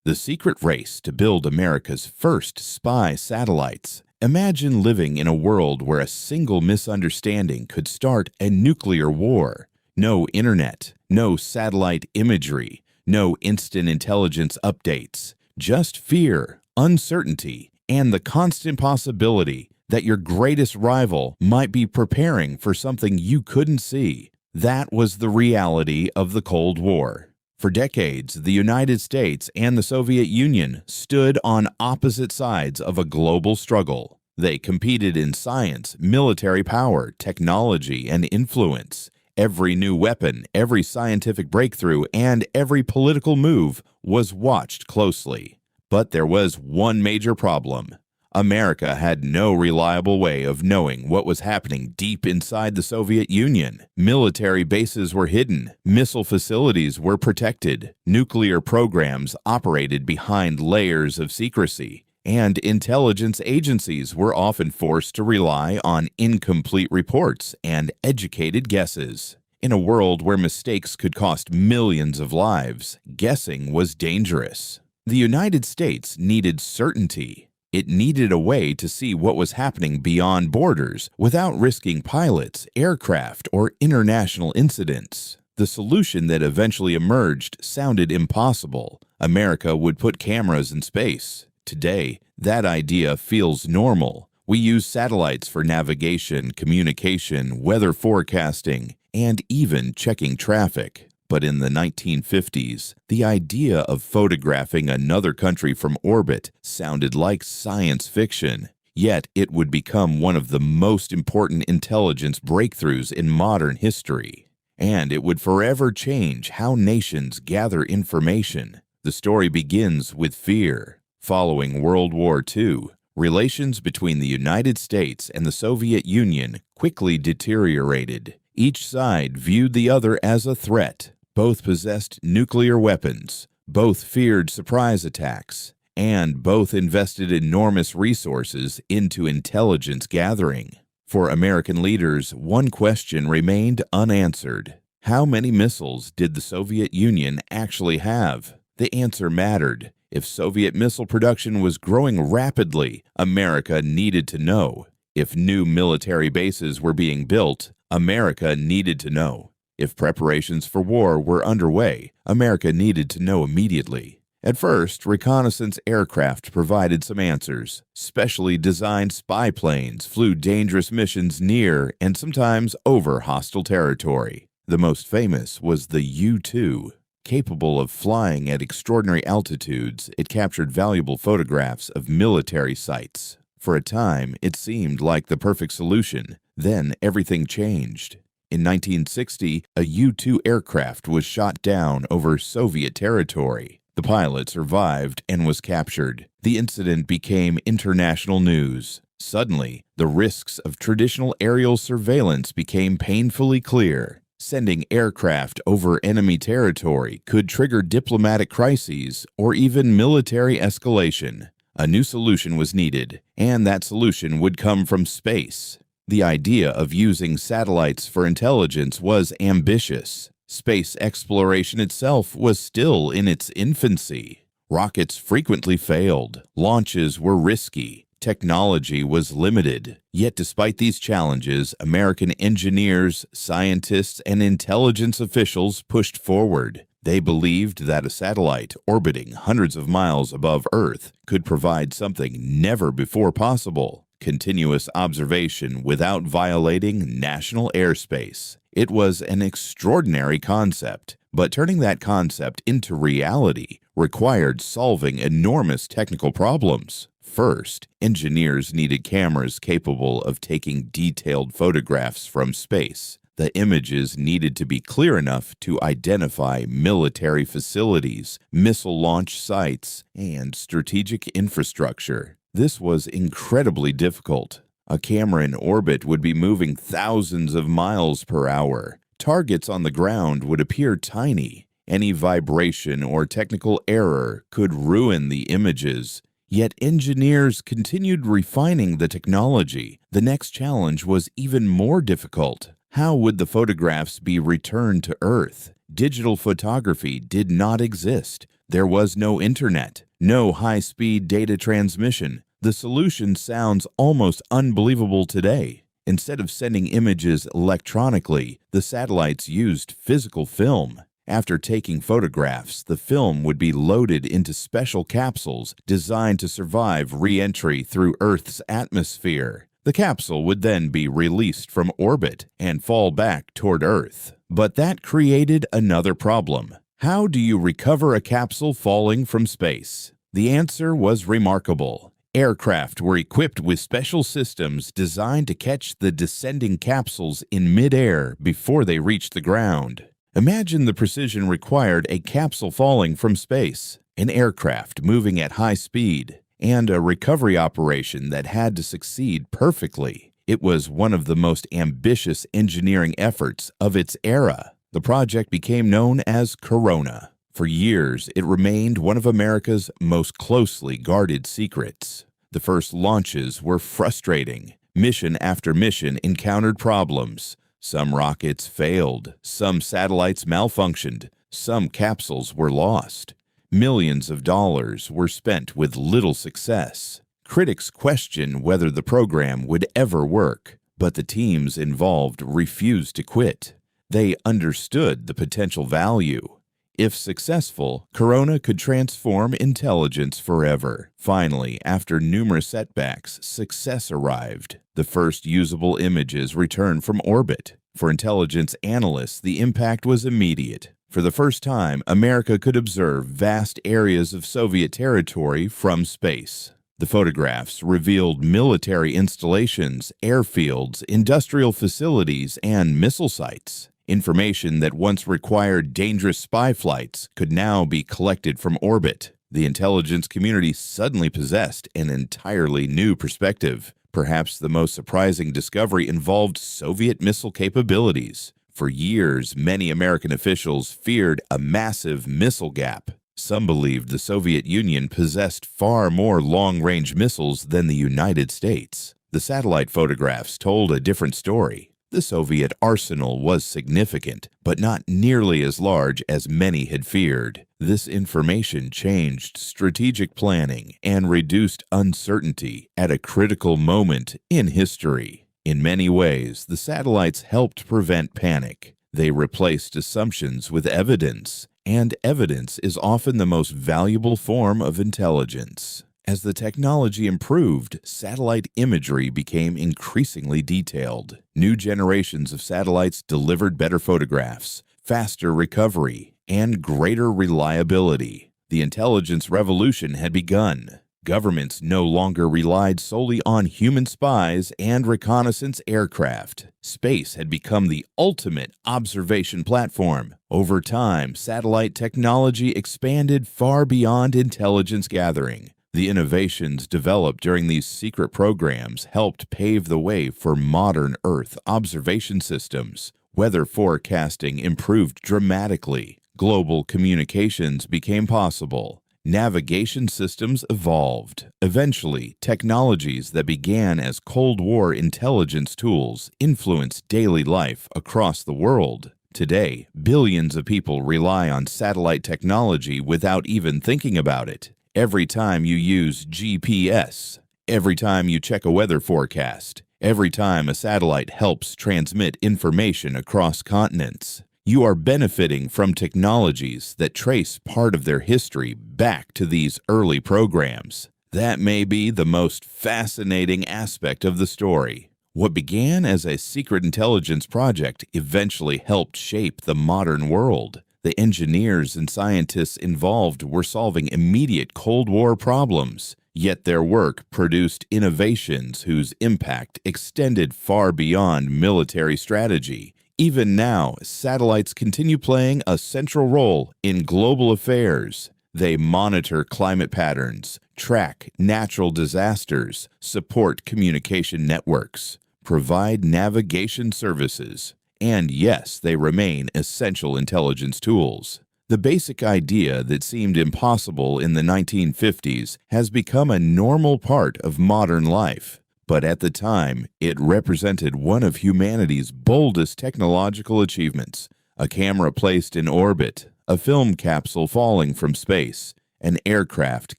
The secret race to build America's first spy satellites. Imagine living in a world where a single misunderstanding could start a nuclear war. No internet, no satellite imagery, no instant intelligence updates, just fear, uncertainty, and the constant possibility that your greatest rival might be preparing for something you couldn't see. That was the reality of the Cold War. For decades, the United States and the Soviet Union stood on opposite sides of a global struggle. They competed in science, military power, technology, and influence. Every new weapon, every scientific breakthrough, and every political move was watched closely. But there was one major problem. America had no reliable way of knowing what was happening deep inside the Soviet Union. Military bases were hidden, missile facilities were protected, nuclear programs operated behind layers of secrecy, and intelligence agencies were often forced to rely on incomplete reports and educated guesses. In a world where mistakes could cost millions of lives, guessing was dangerous. The United States needed certainty. It needed a way to see what was happening beyond borders without risking pilots, aircraft, or international incidents. The solution that eventually emerged sounded impossible. America would put cameras in space. Today, that idea feels normal. We use satellites for navigation, communication, weather forecasting, and even checking traffic. But in the 1950s, the idea of photographing another country from orbit sounded like science fiction. Yet it would become one of the most important intelligence breakthroughs in modern history. And it would forever change how nations gather information. The story begins with fear. Following World War II, relations between the United States and the Soviet Union quickly deteriorated. Each side viewed the other as a threat. Both possessed nuclear weapons, both feared surprise attacks, and both invested enormous resources into intelligence gathering. For American leaders, one question remained unanswered. How many missiles did the Soviet Union actually have? The answer mattered. If Soviet missile production was growing rapidly, America needed to know. If new military bases were being built, America needed to know. If preparations for war were underway, America needed to know immediately. At first, reconnaissance aircraft provided some answers. Specially designed spy planes flew dangerous missions near and sometimes over hostile territory. The most famous was the U-2. Capable of flying at extraordinary altitudes, it captured valuable photographs of military sites. For a time, it seemed like the perfect solution. Then everything changed. In 1960, a U-2 aircraft was shot down over Soviet territory. The pilot survived and was captured. The incident became international news. Suddenly, the risks of traditional aerial surveillance became painfully clear. Sending aircraft over enemy territory could trigger diplomatic crises or even military escalation. A new solution was needed, and that solution would come from space. The idea of using satellites for intelligence was ambitious. Space exploration itself was still in its infancy. Rockets frequently failed. Launches were risky. Technology was limited. Yet despite these challenges, American engineers, scientists, and intelligence officials pushed forward. They believed that a satellite orbiting hundreds of miles above Earth could provide something never before possible. Continuous observation without violating national airspace. It was an extraordinary concept, but turning that concept into reality required solving enormous technical problems. First, engineers needed cameras capable of taking detailed photographs from space. The images needed to be clear enough to identify military facilities, missile launch sites, and strategic infrastructure. This was incredibly difficult. A camera in orbit would be moving thousands of miles per hour. Targets on the ground would appear tiny. Any vibration or technical error could ruin the images. Yet engineers continued refining the technology. The next challenge was even more difficult. How would the photographs be returned to Earth? Digital photography did not exist. There was no internet, no high-speed data transmission. The solution sounds almost unbelievable today. Instead of sending images electronically, the satellites used physical film. After taking photographs, the film would be loaded into special capsules designed to survive re-entry through Earth's atmosphere. The capsule would then be released from orbit and fall back toward Earth. But that created another problem. How do you recover a capsule falling from space? The answer was remarkable. Aircraft were equipped with special systems designed to catch the descending capsules in midair before they reached the ground. Imagine the precision required a capsule falling from space, an aircraft moving at high speed, and a recovery operation that had to succeed perfectly. It was one of the most ambitious engineering efforts of its era. The project became known as Corona. For years, it remained one of America's most closely guarded secrets. The first launches were frustrating. Mission after mission encountered problems. Some rockets failed, some satellites malfunctioned, some capsules were lost. Millions of dollars were spent with little success. Critics questioned whether the program would ever work, but the teams involved refused to quit. They understood the potential value. If successful, Corona could transform intelligence forever. Finally, after numerous setbacks, success arrived. The first usable images returned from orbit. For intelligence analysts, the impact was immediate. For the first time, America could observe vast areas of Soviet territory from space. The photographs revealed military installations, airfields, industrial facilities, and missile sites. Information that once required dangerous spy flights could now be collected from orbit. The intelligence community suddenly possessed an entirely new perspective. Perhaps the most surprising discovery involved Soviet missile capabilities. For years, many American officials feared a massive missile gap. Some believed the Soviet Union possessed far more long-range missiles than the United States. The satellite photographs told a different story. The Soviet arsenal was significant, but not nearly as large as many had feared. This information changed strategic planning and reduced uncertainty at a critical moment in history. In many ways, the satellites helped prevent panic. They replaced assumptions with evidence, and evidence is often the most valuable form of intelligence. As the technology improved, satellite imagery became increasingly detailed. New generations of satellites delivered better photographs, faster recovery, and greater reliability. The intelligence revolution had begun. Governments no longer relied solely on human spies and reconnaissance aircraft. Space had become the ultimate observation platform. Over time, satellite technology expanded far beyond intelligence gathering. The innovations developed during these secret programs helped pave the way for modern Earth observation systems. Weather forecasting improved dramatically. Global communications became possible. Navigation systems evolved. Eventually, technologies that began as Cold War intelligence tools influenced daily life across the world. Today, billions of people rely on satellite technology without even thinking about it. Every time you use GPS, every time you check a weather forecast, every time a satellite helps transmit information across continents, you are benefiting from technologies that trace part of their history back to these early programs. That may be the most fascinating aspect of the story. What began as a secret intelligence project eventually helped shape the modern world. The engineers and scientists involved were solving immediate Cold War problems, yet their work produced innovations whose impact extended far beyond military strategy. Even now, satellites continue playing a central role in global affairs. They monitor climate patterns, track natural disasters, support communication networks, provide navigation services, and yes, they remain essential intelligence tools. The basic idea that seemed impossible in the 1950s has become a normal part of modern life. But at the time, it represented one of humanity's boldest technological achievements. A camera placed in orbit, a film capsule falling from space, an aircraft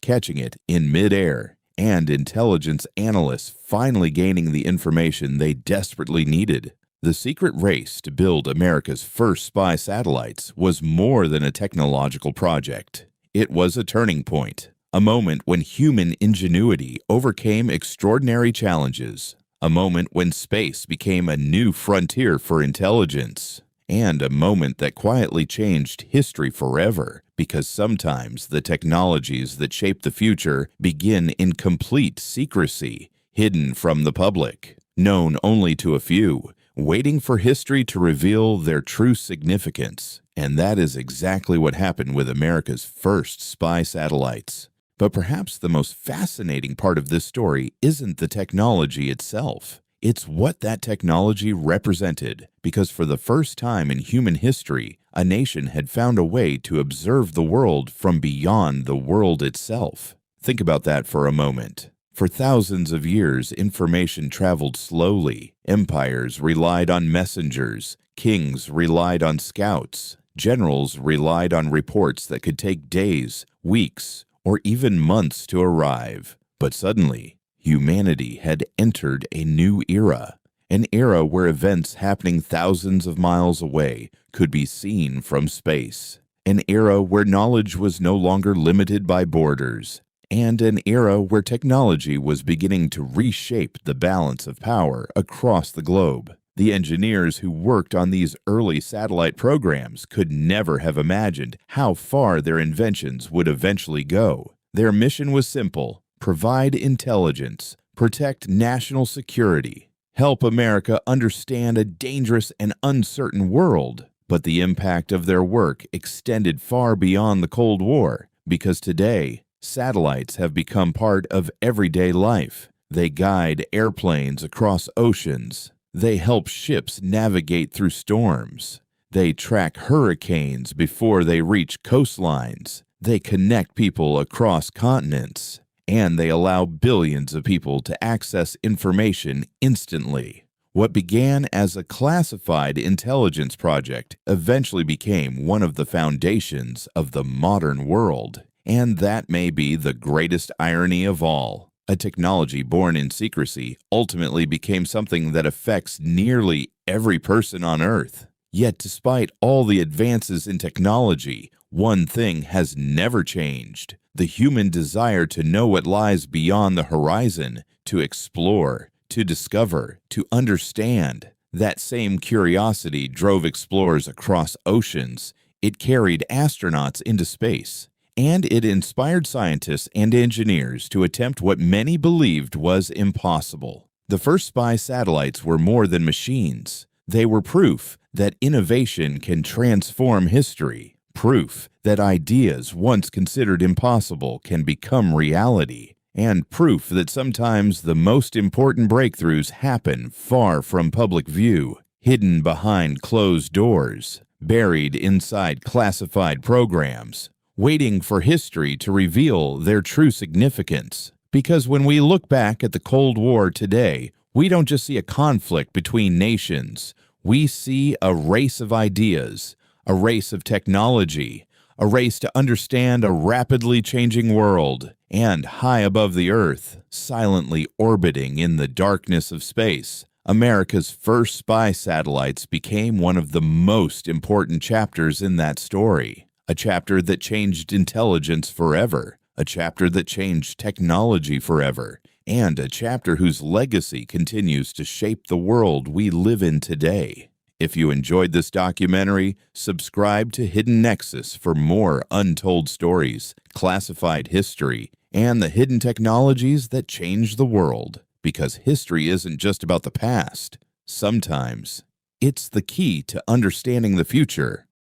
catching it in midair, and intelligence analysts finally gaining the information they desperately needed. The secret race to build America's first spy satellites was more than a technological project. It was a turning point, a moment when human ingenuity overcame extraordinary challenges, a moment when space became a new frontier for intelligence, and a moment that quietly changed history forever, because sometimes the technologies that shape the future begin in complete secrecy, hidden from the public, known only to a few, waiting for history to reveal their true significance. And that is exactly what happened with America's first spy satellites. But perhaps the most fascinating part of this story isn't the technology itself. It's what that technology represented, because for the first time in human history, a nation had found a way to observe the world from beyond the world itself. Think about that for a moment. For thousands of years, information traveled slowly. Empires relied on messengers. Kings relied on scouts. Generals relied on reports that could take days, weeks, or even months to arrive. But suddenly, humanity had entered a new era, an era where events happening thousands of miles away could be seen from space, an era where knowledge was no longer limited by borders, and an era where technology was beginning to reshape the balance of power across the globe. The engineers who worked on these early satellite programs could never have imagined how far their inventions would eventually go. Their mission was simple: provide intelligence, protect national security, help America understand a dangerous and uncertain world. But the impact of their work extended far beyond the Cold War, because today, satellites have become part of everyday life. They guide airplanes across oceans. They help ships navigate through storms. They track hurricanes before they reach coastlines. They connect people across continents. And they allow billions of people to access information instantly. What began as a classified intelligence project eventually became one of the foundations of the modern world. And that may be the greatest irony of all. A technology born in secrecy ultimately became something that affects nearly every person on Earth. Yet despite all the advances in technology, one thing has never changed: the human desire to know what lies beyond the horizon, to explore, to discover, to understand. That same curiosity drove explorers across oceans. It carried astronauts into space. And it inspired scientists and engineers to attempt what many believed was impossible. The first spy satellites were more than machines. They were proof that innovation can transform history, proof that ideas once considered impossible can become reality, and proof that sometimes the most important breakthroughs happen far from public view, hidden behind closed doors, buried inside classified programs, waiting for history to reveal their true significance. Because when we look back at the Cold War today, we don't just see a conflict between nations. We see a race of ideas, a race of technology, a race to understand a rapidly changing world. And high above the Earth, silently orbiting in the darkness of space, America's first spy satellites became one of the most important chapters in that story. A chapter that changed intelligence forever, a chapter that changed technology forever, and a chapter whose legacy continues to shape the world we live in today. If you enjoyed this documentary, subscribe to Hidden Nexus for more untold stories, classified history, and the hidden technologies that change the world. Because history isn't just about the past. Sometimes it's the key to understanding the future.